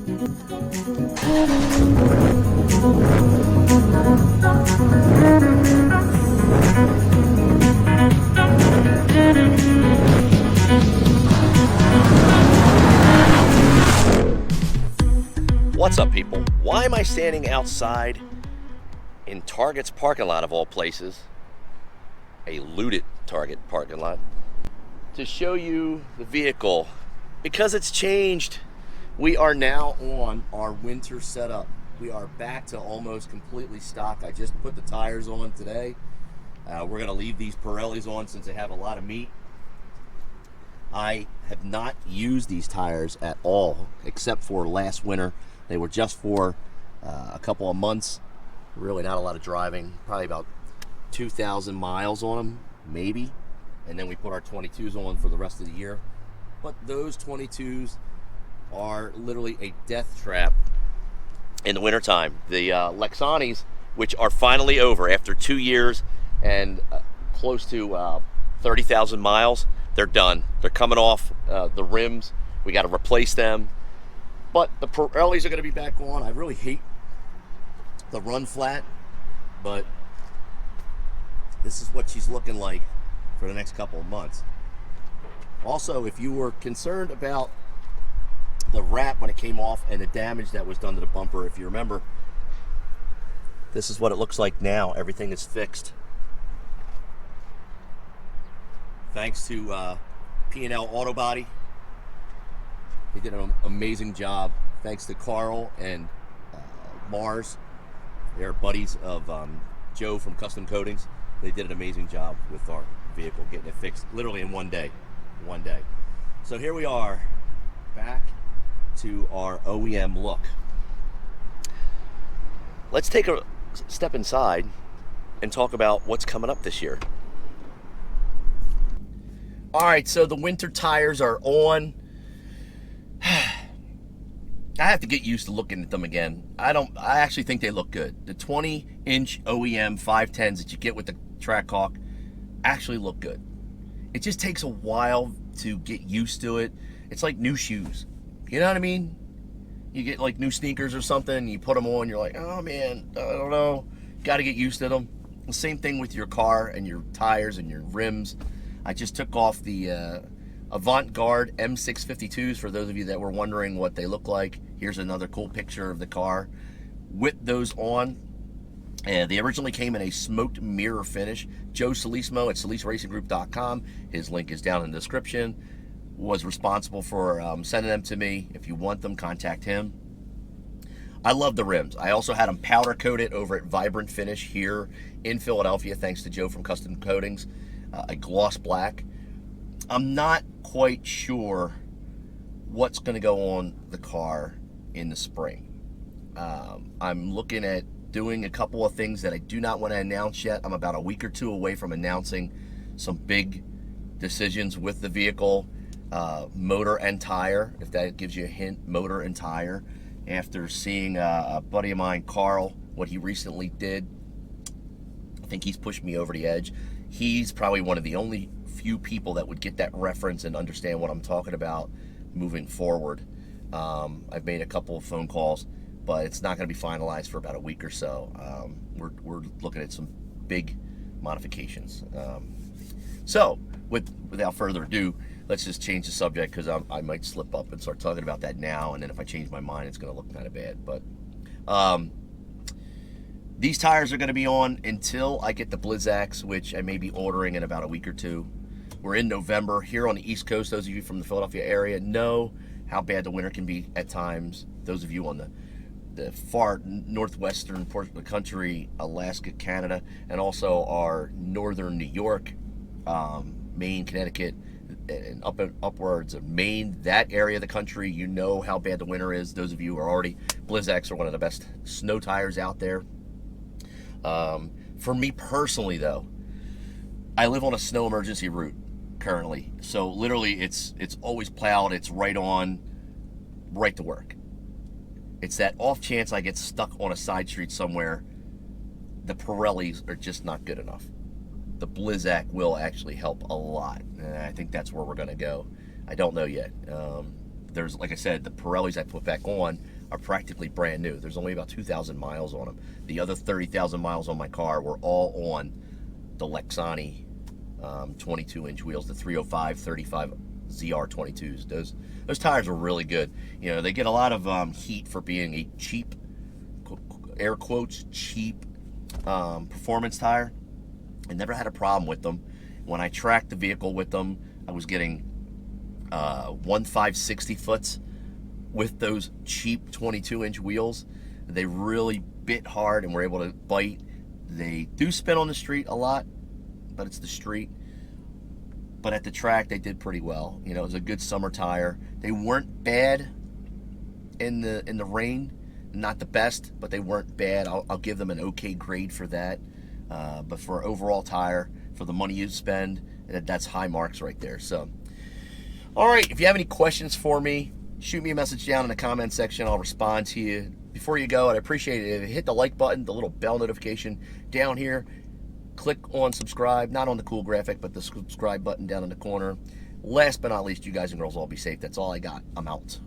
What's up, people? Why am I standing outside in Target's parking lot of all places, a looted Target parking lot, to show you the vehicle? Because it's changed. We are now on our winter setup. We are back to almost completely stock. I just put the tires on today. We're going to leave these Pirellis on since they have a lot of meat. I have not used these tires at all except for last winter. They were just for a couple of months. Really not a lot of driving. Probably about 2,000 miles on them, maybe. And then we put our 22s on for the rest of the year. But those 22s are literally a death trap in the wintertime. The Lexanis, which are finally over after 2 years and close to 30,000 miles, they're done. They're coming off the rims. We got to replace them. But the Pirellis are going to be back on. I really hate the run flat, but this is what she's looking like for the next couple of months. Also, if you were concerned about the wrap when it came off and the damage that was done to the bumper, if you remember, this is what it looks like now. Everything is fixed. Thanks to P&L Auto Body. They did an amazing job. Thanks to Carl and Mars. They're buddies of Joe from Custom Coatings. They did an amazing job with our vehicle, getting it fixed literally in one day. So here we are, back to our OEM look. Let's take a step inside and talk about what's coming up this year. All right, so the winter tires are on. I have to get used to looking at them again. I actually think they look good. The 20-inch OEM 510s that you get with the Trackhawk actually look good. It just takes a while to get used to it. It's like new shoes. You know what I mean? You get like new sneakers or something, and you put them on, you're like, oh man, I don't know. Got to get used to them. The same thing with your car and your tires and your rims. I just took off the Avant-Garde M652s for those of you that were wondering what they look like. Here's another cool picture of the car with those on. And they originally came in a smoked mirror finish. Joe Solismo at solisracinggroup.com, his link is down in the description, was responsible for sending them to me. If you want them, contact him. I love the rims. I also had them powder coated over at Vibrant Finish here in Philadelphia, thanks to Joe from Custom Coatings, a gloss black. I'm not quite sure what's going to go on the car in the spring. I'm looking at doing a couple of things that I do not want to announce yet. I'm about a week or two away from announcing some big decisions with the vehicle, motor and tire, if that gives you a hint, motor and tire. After seeing a buddy of mine, Carl, what he recently did, I think he's pushed me over the edge. He's probably one of the only few people that would get that reference and understand what I'm talking about moving forward. I've made a couple of phone calls, but it's not going to be finalized for about a week or so. We're looking at some big modifications. So without further ado, let's just change the subject, because I might slip up and start talking about that now, and then if I change my mind, it's going to look kind of bad. But these tires are going to be on until I get the Blizzaks, which I may be ordering in about a week or two. We're in November here on the East Coast. Those of you from the Philadelphia area know how bad the winter can be at times. Those of you on the far northwestern portion of the country, Alaska, Canada, and also our northern New York, Maine, Connecticut, and upwards of Maine, that area of the country, you know how bad the winter is. Those of you who are already, Blizzaks are one of the best snow tires out there. For me personally, though, I live on a snow emergency route currently, so literally it's always plowed. It's right on, right to work. It's that off chance I get stuck on a side street somewhere, the Pirellis are just not good enough. The Blizzak will actually help a lot, and I think that's where we're going to go. I don't know yet. there's, like I said, the Pirellis I put back on are practically brand new. There's only about 2,000 miles on them. The other 30,000 miles on my car were all on the Lexani 22-inch wheels, the 305 35 ZR22s. Those tires are really good. You know, they get a lot of heat for being a cheap, air quotes, cheap performance tire. I never had a problem with them. When I tracked the vehicle with them, I was getting 1.560 foots with those cheap 22-inch wheels. They really bit hard and were able to bite. They do spin on the street a lot, but it's the street. But at the track, they did pretty well. You know, it was a good summer tire. They weren't bad in the rain. Not the best, but they weren't bad. I'll give them an okay grade for that. But for an overall tire, for the money you spend, that's high marks right there. So, all right, if you have any questions for me, shoot me a message down in the comment section. I'll respond to you. Before you go, I'd appreciate it if you hit the like button, the little bell notification down here. Click on subscribe, not on the cool graphic, but the subscribe button down in the corner. Last but not least, you guys and girls all be safe. That's all I got. I'm out.